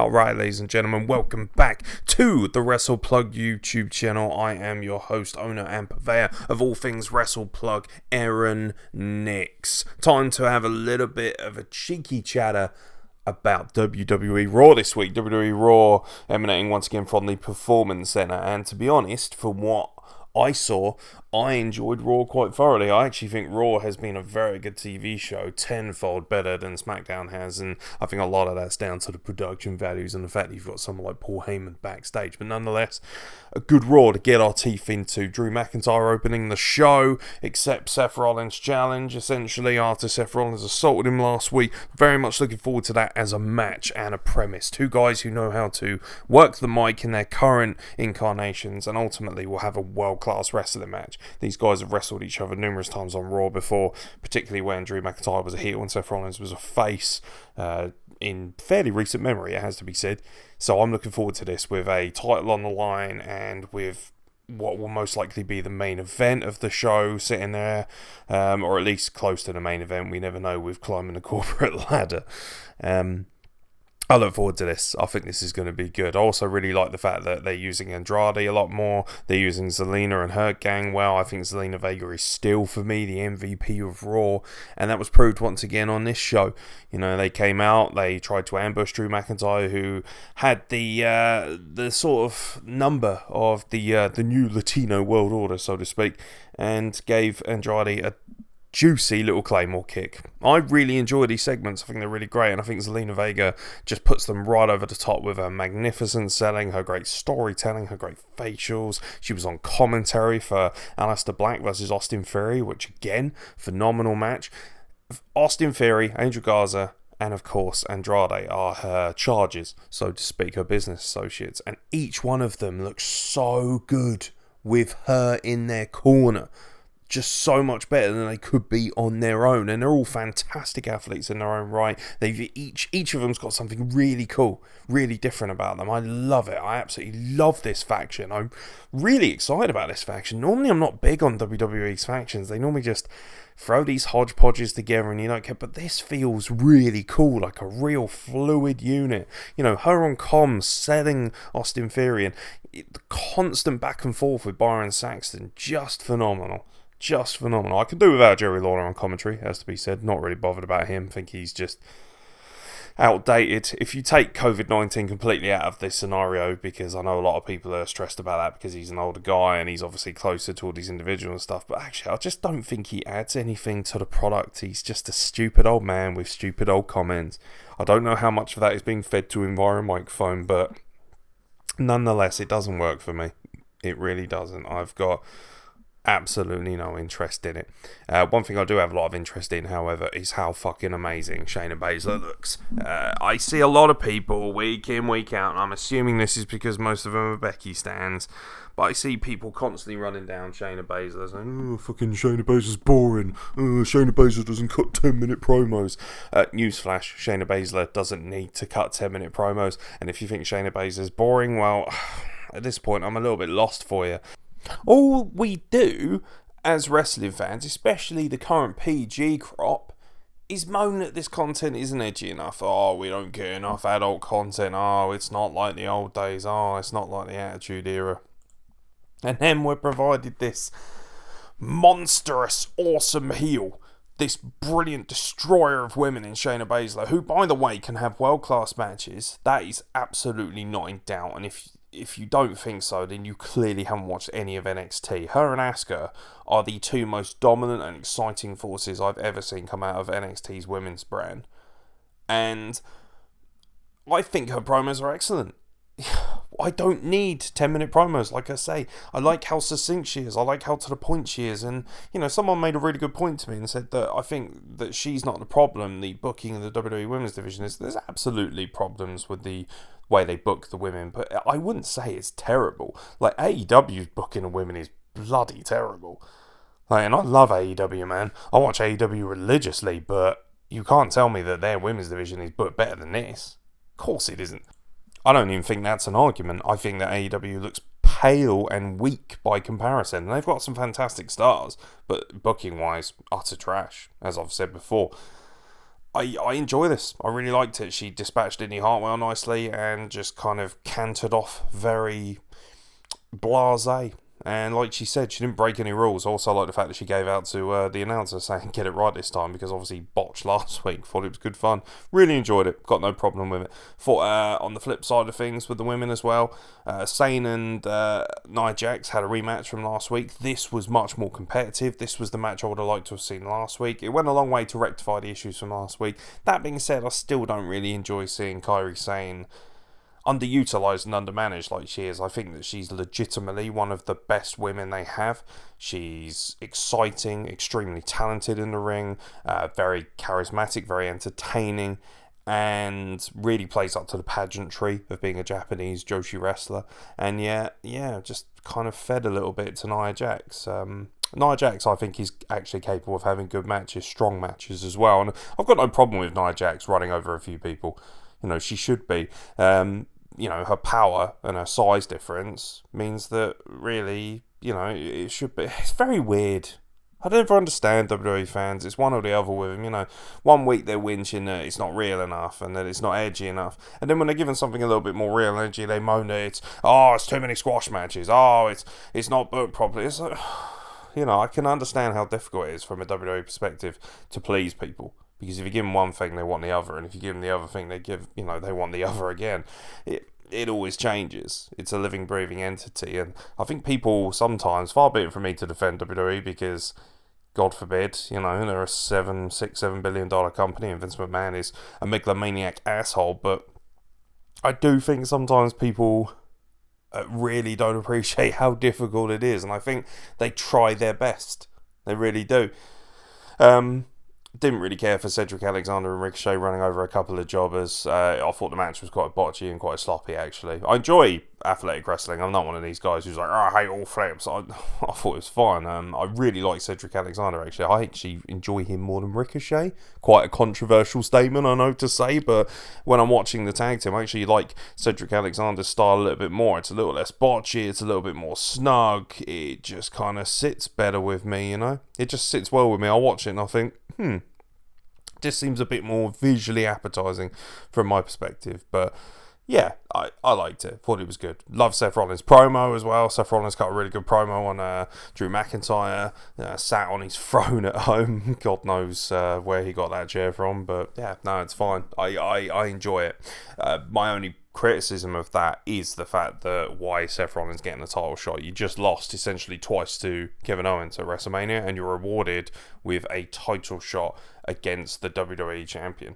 Alright, ladies and gentlemen, welcome back to the Wrestle Plug YouTube channel. I am your host, owner and purveyor of all things Wrestle Plug, Aaron Nix. Time to have a little bit of a cheeky chatter about WWE Raw this week. WWE Raw emanating once again from the Performance Center, and to be honest, from what I saw, I enjoyed Raw quite thoroughly. I actually think Raw has been a very good TV show, tenfold better than SmackDown has, and I think a lot of that's down to the production values and the fact that you've got someone like Paul Heyman backstage. But nonetheless, a good Raw to get our teeth into. Drew McIntyre opening the show, accepts Seth Rollins' challenge, essentially, after Seth Rollins assaulted him last week. Very much looking forward to that as a match and a premise. Two guys who know how to work the mic in their current incarnations, and ultimately will have a world-class wrestling match. These guys have wrestled each other numerous times on Raw before, particularly when Drew McIntyre was a heel and Seth Rollins was a face in fairly recent memory, it has to be said. So I'm looking forward to this with a title on the line and with what will most likely be the main event of the show sitting there, or at least close to the main event. We never know with climbing the corporate ladder. I look forward to this. I think this is going to be good. I also really like the fact that they're using Andrade a lot more. They're using Zelina and her gang well. I think Zelina Vega is still, for me, the MVP of Raw. And that was proved once again on this show. You know, they came out, they tried to ambush Drew McIntyre, who had the sort of number of the new Latino world order, so to speak, and gave Andrade a juicy little Claymore kick. I really enjoy these segments. I think they're really great, and I think Zelina Vega just puts them right over the top with her magnificent selling, her great storytelling, her great facials. She was on commentary for Aleister Black versus Austin Theory, which again, phenomenal match. Austin Theory, Angel Garza, and of course Andrade are her charges, so to speak, her business associates, and each one of them looks so good with her in their corner. Just so much better than they could be on their own, and they're all fantastic athletes in their own right. They've each of them's got something really cool, really different about them. I love it. I absolutely love this faction. I'm really excited about this faction. Normally I'm not big on WWE's factions. They normally just throw these hodgepodges together and you don't care, but this feels really cool, like a real fluid unit. You know, her on comms selling Austin Theory, and the constant back and forth with Byron Saxton, just phenomenal. Just phenomenal. I could do without Jerry Lawler on commentary, has to be said. Not really bothered about him. I think he's just outdated. If you take COVID-19 completely out of this scenario, because I know a lot of people are stressed about that because he's an older guy and he's obviously closer to all these individuals and stuff, but actually I just don't think he adds anything to the product. He's just a stupid old man with stupid old comments. I don't know how much of that is being fed to him via a microphone, but nonetheless, it doesn't work for me. It really doesn't. I've got absolutely no interest in it. One thing I do have a lot of interest in, however, is how fucking amazing Shayna Baszler looks. I see a lot of people week in, week out, and I'm assuming this is because most of them are Becky stans, but I see people constantly running down Shayna Baszler saying, oh, fucking Shayna Baszler's boring. Shayna Baszler doesn't cut 10-minute promos. Newsflash, Shayna Baszler doesn't need to cut 10-minute promos, and if you think Shayna Baszler's boring, well, at this point, I'm a little bit lost for you. All we do as wrestling fans, especially the current PG crop, is moan that this content isn't edgy enough. Oh, we don't get enough adult content. Oh, it's not like the old days. Oh, it's not like the Attitude Era. And then we're provided this monstrous, awesome heel, this brilliant destroyer of women in Shayna Baszler, who, by the way, can have world-class matches. That is absolutely not in doubt. And if you don't think so, then you clearly haven't watched any of NXT. Her and Asuka are the two most dominant and exciting forces I've ever seen come out of NXT's women's brand. And I think her promos are excellent. I don't need 10-minute promos, like I say. I like how succinct she is. I like how to the point she is. And, you know, someone made a really good point to me and said that I think that she's not the problem. The booking of the WWE Women's Division is, there's absolutely problems with the way they book the women, but I wouldn't say it's terrible. Like, AEW's booking of women is bloody terrible. Like, and I love AEW, man. I watch AEW religiously, but you can't tell me that their women's division is booked better than this. Of course it isn't. I don't even think that's an argument. I think that AEW looks pale and weak by comparison. And they've got some fantastic stars, but booking-wise, utter trash, as I've said before. I enjoy this. I really liked it. She dispatched Indy Hartwell nicely and just kind of cantered off very blasé. And like she said, she didn't break any rules. I also like the fact that she gave out to the announcer saying, get it right this time, because obviously botched last week. Thought it was good fun. Really enjoyed it. Got no problem with it. Thought on the flip side of things with the women as well, Sane and Nia Jax had a rematch from last week. This was much more competitive. This was the match I would have liked to have seen last week. It went a long way to rectify the issues from last week. That being said, I still don't really enjoy seeing Kairi Sane underutilized and undermanaged like she is. I think that she's legitimately one of the best women they have. She's exciting, extremely talented in the ring, very charismatic, very entertaining, and really plays up to the pageantry of being a Japanese Joshi wrestler. And yeah, just kind of fed a little bit to Nia Jax. Nia Jax, I think, is actually capable of having good matches, strong matches as well. And I've got no problem with Nia Jax running over a few people. She should be. Her power and her size difference means that really, it should be. It's very weird. I don't ever understand WWE fans. It's one or the other with them. 1 week they're whinging that it's not real enough and that it's not edgy enough. And then when they're given something a little bit more real and edgy, they moan that it's too many squash matches. It's not booked properly. It's like, I can understand how difficult it is from a WWE perspective to please people. Because if you give them one thing, they want the other, and if you give them the other thing, they want the other again. It always changes. It's a living, breathing entity, and I think people sometimes, far be it from me to defend WWE, because God forbid, they're a $7 billion company, and Vince McMahon is a megalomaniac asshole. But I do think sometimes people really don't appreciate how difficult it is, and I think they try their best. They really do. Didn't really care for Cedric Alexander and Ricochet running over a couple of jobbers. I thought the match was quite botchy and quite sloppy, actually. I enjoy athletic wrestling. I'm not one of these guys who's like, I hate all flips. I thought it was fine. I really like Cedric Alexander, actually. I actually enjoy him more than Ricochet. Quite a controversial statement, I know to say, but when I'm watching the tag team, I actually like Cedric Alexander's style a little bit more. It's a little less botchy. It's a little bit more snug. It just kind of sits better with me, It just sits well with me. I watch it and I think, just seems a bit more visually appetizing from my perspective. But yeah, I liked it. Thought it was good. Love Seth Rollins' promo as well. Seth Rollins got a really good promo on Drew McIntyre. Sat on his throne at home. God knows where he got that chair from. But yeah, no, it's fine. I enjoy it. My only criticism of that is the fact that why Seth Rollins getting a title shot. You just lost essentially twice to Kevin Owens at WrestleMania, and you're rewarded with a title shot against the WWE champion.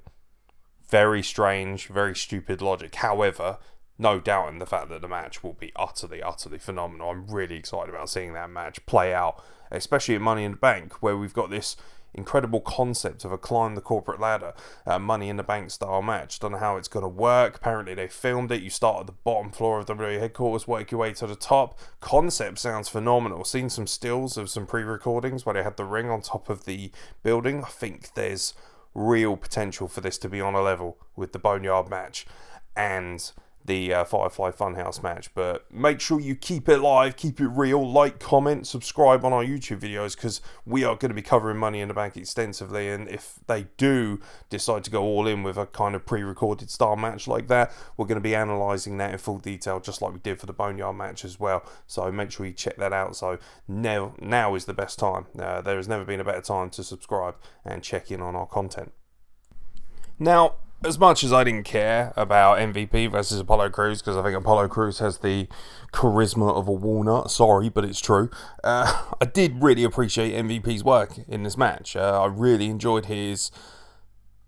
Very strange, very stupid logic. However, no doubt in the fact that the match will be utterly phenomenal. I'm really excited about seeing that match play out, especially at Money in the Bank, where we've got this incredible concept of a climb the corporate ladder, Money in the Bank style match. Don't know how it's going to work. Apparently they filmed it. You start at the bottom floor of WWE headquarters, work your way to the top. Concept sounds phenomenal. Seen some stills of some pre-recordings where they had the ring on top of the building. I think there's real potential for this to be on a level with the Boneyard match and the Firefly Funhouse match. But make sure you keep it live, keep it real, like, comment, subscribe on our YouTube videos, because we are going to be covering Money in the Bank extensively, and if they do decide to go all in with a kind of pre-recorded style match like that, we're going to be analysing that in full detail, just like we did for the Boneyard match as well. So make sure you check that out. So now is the best time. There has never been a better time to subscribe and check in on our content. Now, as much as I didn't care about MVP versus Apollo Cruz, because I think Apollo Cruz has the charisma of a walnut, sorry, but it's true, I did really appreciate MVP's work in this match. I really enjoyed his...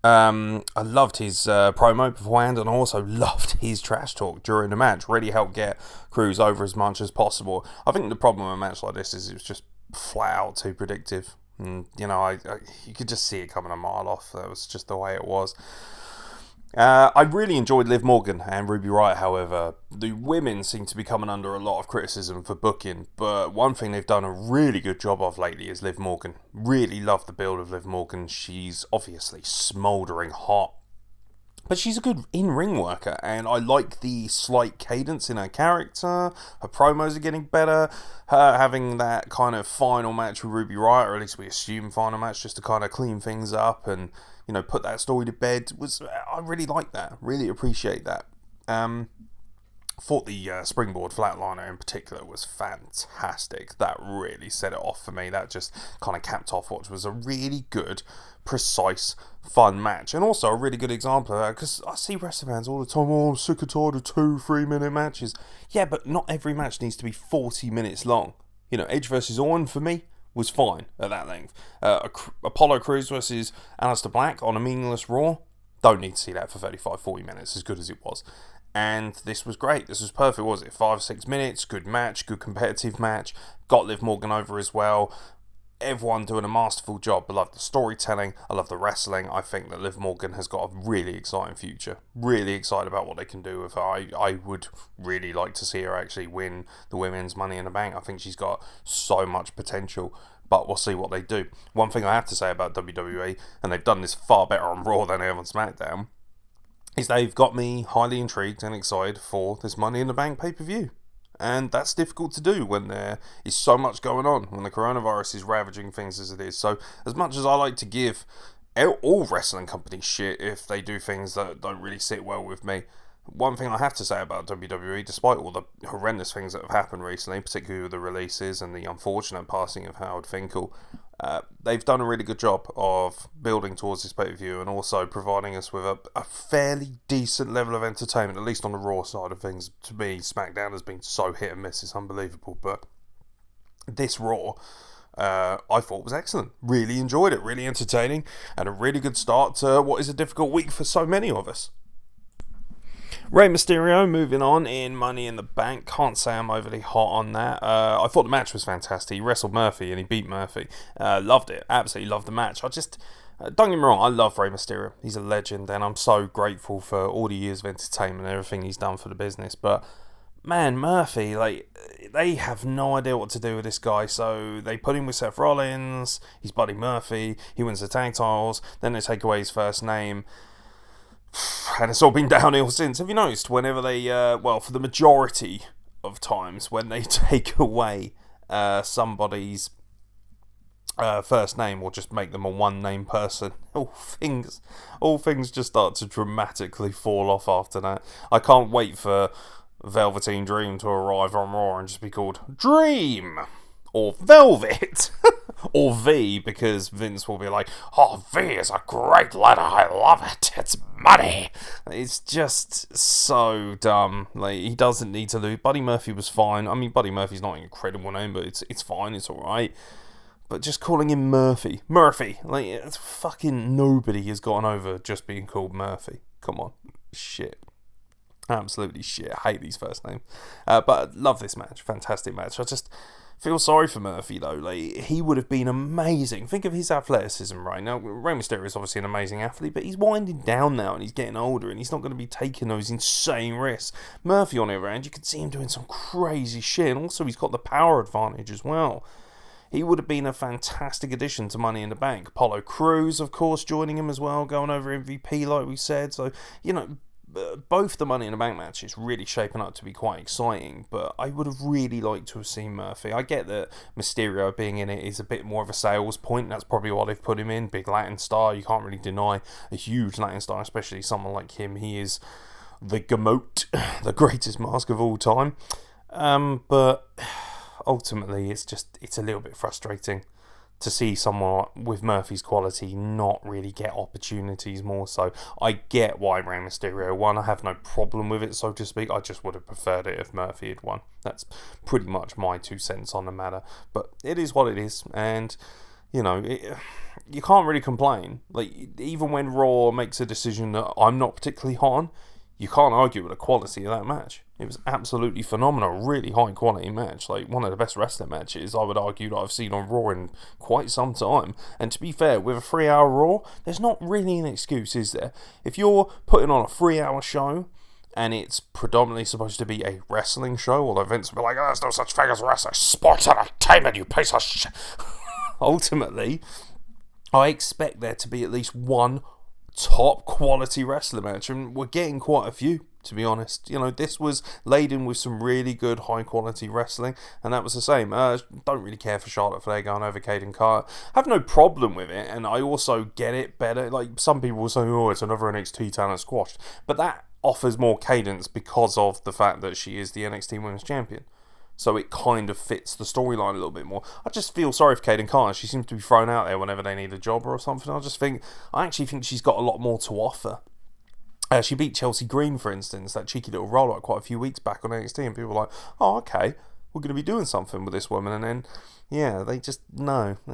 I loved his promo beforehand, and I also loved his trash talk during the match. Really helped get Cruz over as much as possible. I think the problem with a match like this is it was just flat out too predictive. And, you could just see it coming a mile off. That was just the way it was. I really enjoyed Liv Morgan and Ruby Riott, however. The women seem to be coming under a lot of criticism for booking, but one thing they've done a really good job of lately is Liv Morgan. Really love the build of Liv Morgan. She's obviously smouldering hot, but she's a good in-ring worker, and I like the slight cadence in her character. Her promos are getting better. Her having that kind of final match with Ruby Riott, or at least we assume final match, just to kind of clean things up and put that story to bed. I really like that. Really appreciate that. Thought the springboard flatliner in particular was fantastic. That really set it off for me. That just kind of capped off what was a really good, precise, fun match. And also a really good example of that, because I see wrestling fans all the time, I'm sick and tired of 2-3 minute matches. Yeah, but not every match needs to be 40 minutes long. Edge versus Orton for me was fine at that length. Apollo Cruz versus Aleister Black on a meaningless Raw, don't need to see that for 35-40 minutes, as good as it was. And this was great. This was perfect, was it? 5-6 minutes, good match, good competitive match. Got Liv Morgan over as well. Everyone doing a masterful job. I love the storytelling. I love the wrestling. I think that Liv Morgan has got a really exciting future. Really excited about what they can do with her. I would really like to see her actually win the women's Money in the Bank. I think she's got so much potential. But we'll see what they do. One thing I have to say about WWE, and they've done this far better on Raw than they have on SmackDown, is they've got me highly intrigued and excited for this Money in the Bank pay-per-view. And that's difficult to do when there is so much going on, when the coronavirus is ravaging things as it is. So as much as I like to give all wrestling companies shit if they do things that don't really sit well with me, one thing I have to say about WWE, despite all the horrendous things that have happened recently, particularly with the releases and the unfortunate passing of Howard Finkel, they've done a really good job of building towards this pay-per-view and also providing us with a fairly decent level of entertainment, at least on the Raw side of things. To me, SmackDown has been so hit and miss, it's unbelievable. But this Raw, I thought was excellent. Really enjoyed it, really entertaining, and a really good start to what is a difficult week for so many of us. Rey Mysterio moving on in Money in the Bank. Can't say I'm overly hot on that. I thought the match was fantastic. He wrestled Murphy and he beat Murphy. Loved it. Absolutely loved the match. Don't get me wrong, I love Rey Mysterio. He's a legend and I'm so grateful for all the years of entertainment and everything he's done for the business. But man, Murphy, they have no idea what to do with this guy. So they put him with Seth Rollins. He's Buddy Murphy. He wins the tag titles. Then they take away his first name. And it's all been downhill since. Have you noticed whenever they, for the majority of times when they take away somebody's first name or just make them a one-name person, all things just start to dramatically fall off after that. I can't wait for Velveteen Dream to arrive on Raw and just be called Dream or Velvet. Or V, because Vince will be like, oh, V is a great letter, I love it, it's money. It's just so dumb. He doesn't need to lose. Buddy Murphy was fine. I mean, Buddy Murphy's not an incredible name, but it's fine, it's alright. But just calling him Murphy, it's fucking nobody has gotten over just being called Murphy. Come on, shit. Absolutely shit. I hate these first names. But I love this match. Fantastic match. I just feel sorry for Murphy, though. He would have been amazing. Think of his athleticism right now. Rey Mysterio is obviously an amazing athlete, but he's winding down now and he's getting older and he's not going to be taking those insane risks. Murphy, on the other hand, you can see him doing some crazy shit, and also he's got the power advantage as well. He would have been a fantastic addition to Money in the Bank. Apollo Cruz, of course, joining him as well, going over MVP, like we said. So, both the Money in the Bank matches really shaping up to be quite exciting, but I would have really liked to have seen Murphy. I get that Mysterio being in it is a bit more of a sales point. That's probably why they've put him in. Big Latin star. You can't really deny a huge Latin star, especially someone like him. He is the GOAT, the greatest mask of all time. But ultimately, it's a little bit frustrating to see someone with Murphy's quality not really get opportunities more so. I get why Rey Mysterio won. I have no problem with it, so to speak. I just would have preferred it if Murphy had won. That's pretty much my 2 cents on the matter. But it is what it is, and you can't really complain. Even when Raw makes a decision that I'm not particularly hot on, you can't argue with the quality of that match. It was absolutely phenomenal, really high quality match. One of the best wrestling matches, I would argue, that I've seen on Raw in quite some time. And to be fair, with a 3-hour Raw, there's not really an excuse, is there? If you're putting on a 3-hour show, and it's predominantly supposed to be a wrestling show, although Vince will be like, oh, there's no such thing as wrestling, sports entertainment, you piece of shit. Ultimately, I expect there to be at least one top quality wrestling match, and we're getting quite a few, to be honest. You know, this was laden with some really good, high-quality wrestling, and that was the same. Don't really care for Charlotte Flair going over Caden Carter. I have no problem with it, and I also get it better. Like, some people will say, oh, it's another NXT talent squashed. But that offers more cadence because of the fact that she is the NXT Women's Champion. So it kind of fits the storyline a little bit more. I just feel sorry for Caden Carter. She seems to be thrown out there whenever they need a job or something. I actually think she's got a lot more to offer. She beat Chelsea Green, for instance, that cheeky little roll-up quite a few weeks back on NXT, and people were like, oh, okay, we're going to be doing something with this woman. And then, yeah, they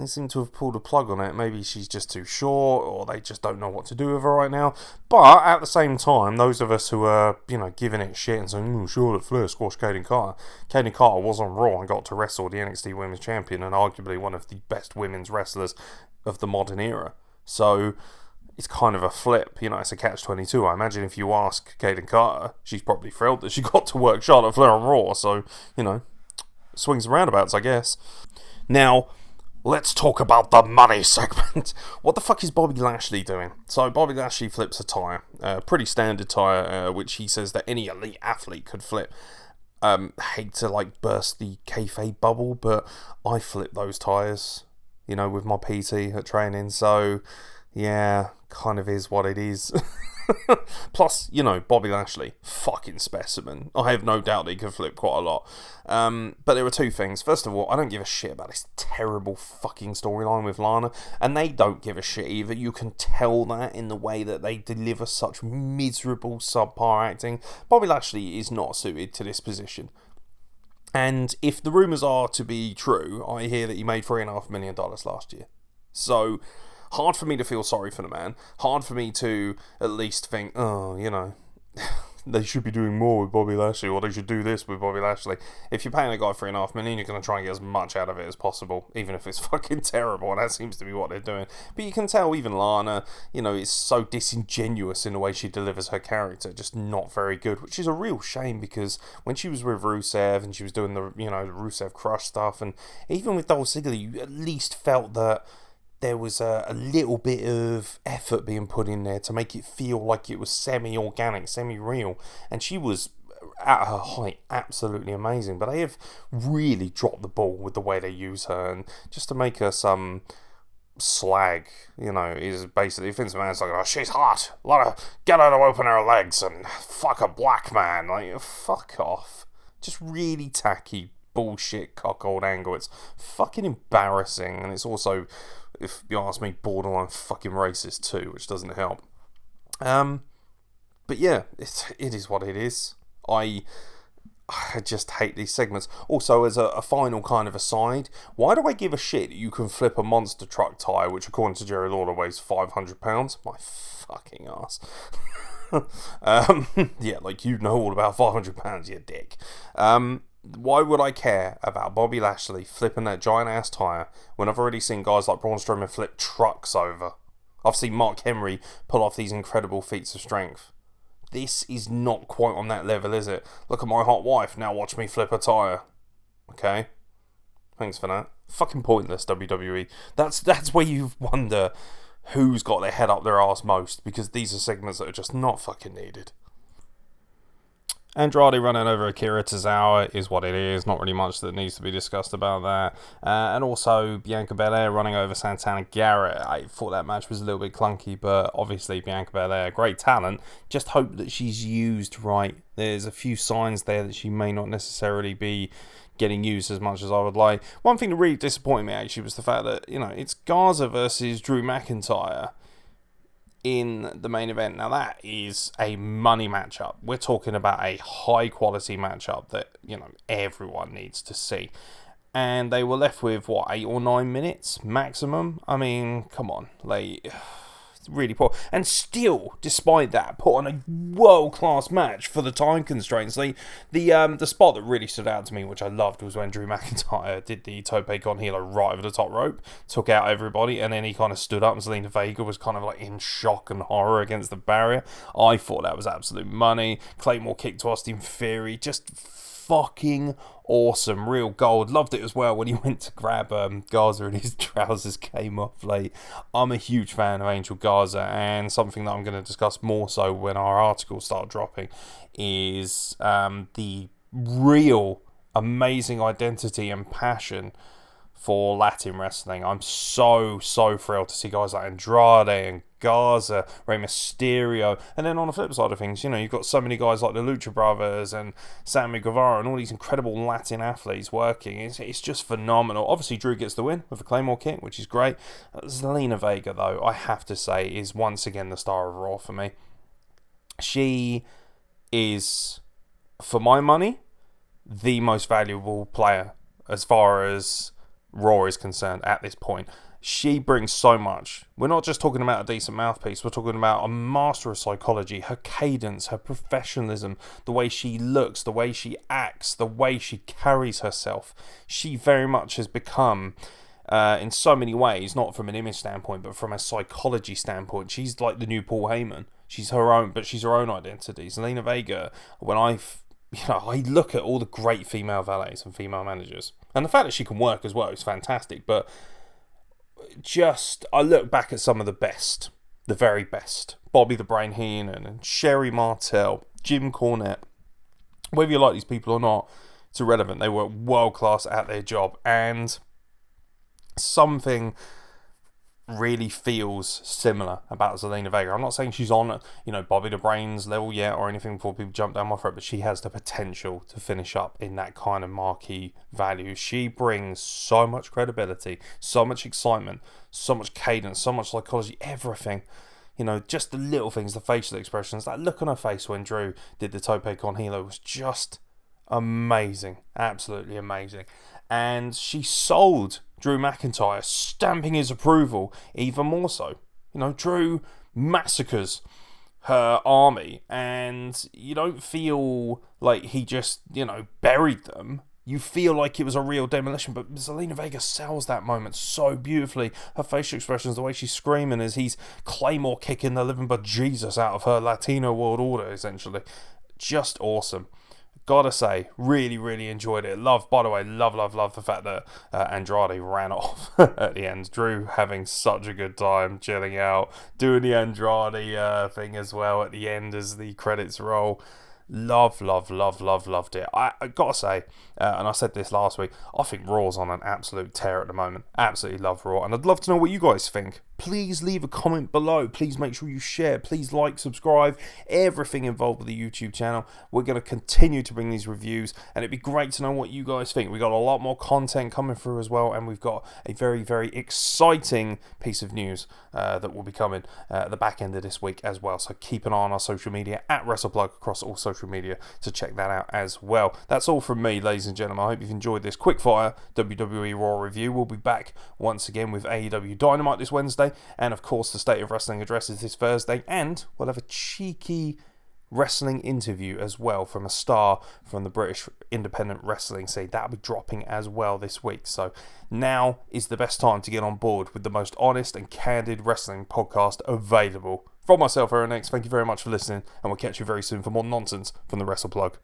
seem to have pulled a plug on it. Maybe she's just too short, or they just don't know what to do with her right now. But at the same time, those of us who are, giving it shit and saying, Charlotte Flair squashed Caden Carter. Caden Carter was on Raw and got to wrestle the NXT Women's Champion and arguably one of the best women's wrestlers of the modern era. So it's kind of a flip, it's a catch-22. I imagine if you ask Caden Carter, she's probably thrilled that she got to work Charlotte Flair on Raw. So, swings and roundabouts, I guess. Now, let's talk about the money segment. What the fuck is Bobby Lashley doing? So, Bobby Lashley flips a tyre. Pretty standard tyre, which he says that any elite athlete could flip. Hate to, burst the kayfabe bubble, but I flip those tyres, with my PT at training. So, yeah, kind of is what it is. Plus, Bobby Lashley, fucking specimen. I have no doubt that he can flip quite a lot. But there are two things. First of all, I don't give a shit about this terrible fucking storyline with Lana, and they don't give a shit either. You can tell that in the way that they deliver such miserable subpar acting. Bobby Lashley is not suited to this position. And if the rumours are to be true, I hear that he made $3.5 million last year. So hard for me to feel sorry for the man. Hard for me to at least think, they should be doing more with Bobby Lashley, or they should do this with Bobby Lashley. If you're paying a guy $3.5 million, you're going to try and get as much out of it as possible, even if it's fucking terrible, and that seems to be what they're doing. But you can tell even Lana, is so disingenuous in the way she delivers her character, just not very good, which is a real shame, because when she was with Rusev, and she was doing the, Rusev Crush stuff, and even with Dolph Ziggler, you at least felt that there was a little bit of effort being put in there to make it feel like it was semi-organic, semi-real. And she was, at her height, absolutely amazing. But they have really dropped the ball with the way they use her. And just to make her some slag, is basically, Vince McMahon's like, oh, she's hot. Get her to open her legs and fuck a black man. Like, fuck off. Just really tacky bullshit cuckold angle. It's fucking embarrassing. And it's also, if you ask me, borderline fucking racist too, which doesn't help. But yeah, it is what it is. I just hate these segments. Also, as a final kind of aside, why do I give a shit that you can flip a monster truck tyre, which according to Jerry Lawler weighs 500 pounds? My fucking ass. Yeah, all about 500 pounds, you dick. Why would I care about Bobby Lashley flipping that giant ass tyre when I've already seen guys like Braun Strowman flip trucks over? I've seen Mark Henry pull off these incredible feats of strength. This is not quite on that level, is it? Look at my hot wife, now watch me flip a tyre. Okay? Thanks for that. Fucking pointless, WWE. That's where you wonder who's got their head up their arse most, because these are segments that are just not fucking needed. Andrade running over Akira Tozawa is what it is. Not really much that needs to be discussed about that. And also Bianca Belair running over Santana Garrett. I thought that match was a little bit clunky, but obviously Bianca Belair, great talent. Just hope that she's used right. There's a few signs there that she may not necessarily be getting used as much as I would like. One thing that really disappointed me actually was the fact that, it's Garza versus Drew McIntyre in the main event. Now that is a money matchup. We're talking about a high quality matchup that, everyone needs to see. And they were left with, 8 or 9 minutes maximum? I mean, come on. Really poor. And still, despite that, put on a world-class match for the time constraints. The spot that really stood out to me, which I loved, was when Drew McIntyre did the Tope Con Hilo right over the top rope, took out everybody, and then he kind of stood up, and Zelina Vega was kind of in shock and horror against the barrier. I thought that was absolute money. Claymore kick to Austin Theory, just fucking awesome. Real gold. Loved it as well when he went to grab Garza and his trousers came off late. I'm a huge fan of Angel Garza, and something that I'm going to discuss more so when our articles start dropping is the real amazing identity and passion for Latin wrestling. I'm so thrilled to see guys like Andrade and Garza, Rey Mysterio, and then on the flip side of things, you've got so many guys like the Lucha Brothers and Sammy Guevara and all these incredible Latin athletes working. It's just phenomenal. Obviously, Drew gets the win with a Claymore kick, which is great. Zelina Vega, though, I have to say, is once again the star of Raw for me. She is, for my money, the most valuable player as far as Raw is concerned at this point. She brings so much. We're not just talking about a decent mouthpiece, we're talking about a master of psychology, her cadence, her professionalism, the way she looks, the way she acts, the way she carries herself. She very much has become, in so many ways, not from an image standpoint, but from a psychology standpoint, she's like the new Paul Heyman. She's her own, but she's her own identity. Zelina Vega, when I look at all the great female valets and female managers, and the fact that she can work as well is fantastic, but I look back at some of the best, the very best. Bobby the Brain Heenan and Sherry Martel, Jim Cornette. Whether you like these people or not, it's irrelevant. They were world class at their job, and something really feels similar about Zelina Vega. I'm not saying she's on, Bobby the Brain's level yet or anything before people jump down my throat, but she has the potential to finish up in that kind of marquee value. She brings so much credibility, so much excitement, so much cadence, so much psychology, everything. Just the little things, the facial expressions, that look on her face when Drew did the tope con hilo was just amazing, absolutely amazing. And she sold Drew McIntyre, stamping his approval even more so. Drew massacres her army, and you don't feel like he just, buried them. You feel like it was a real demolition, but Zelina Vega sells that moment so beautifully. Her facial expressions, the way she's screaming as he's Claymore kicking the living bejesus out of her Latino world order, essentially. Just awesome. Gotta say, really enjoyed it. Love the fact that Andrade ran off at the end. Drew having such a good time, chilling out, doing the Andrade thing as well at the end as the credits roll. Loved it. I gotta say, and I said this last week, I think Raw's on an absolute tear at the moment. Absolutely love Raw, and I'd love to know what you guys think. Please leave a comment below. Please make sure you share. Please like, subscribe, everything involved with the YouTube channel. We're going to continue to bring these reviews, and it'd be great to know what you guys think. We've got a lot more content coming through as well, and we've got a very exciting piece of news that will be coming at the back end of this week as well. So keep an eye on our social media at WrestlePlug across all social media to check that out as well. That's all from me, ladies and gentlemen. I hope you've enjoyed this quickfire WWE Raw review. We'll be back once again with AEW Dynamite this Wednesday, and of course the State of Wrestling address is this Thursday, and we'll have a cheeky wrestling interview as well from a star from the British independent wrestling scene. That'll be dropping as well this week. So now is the best time to get on board with the most honest and candid wrestling podcast available. From myself, Aaron X, thank you very much for listening, and we'll catch you very soon for more nonsense from the Wrestle Plug.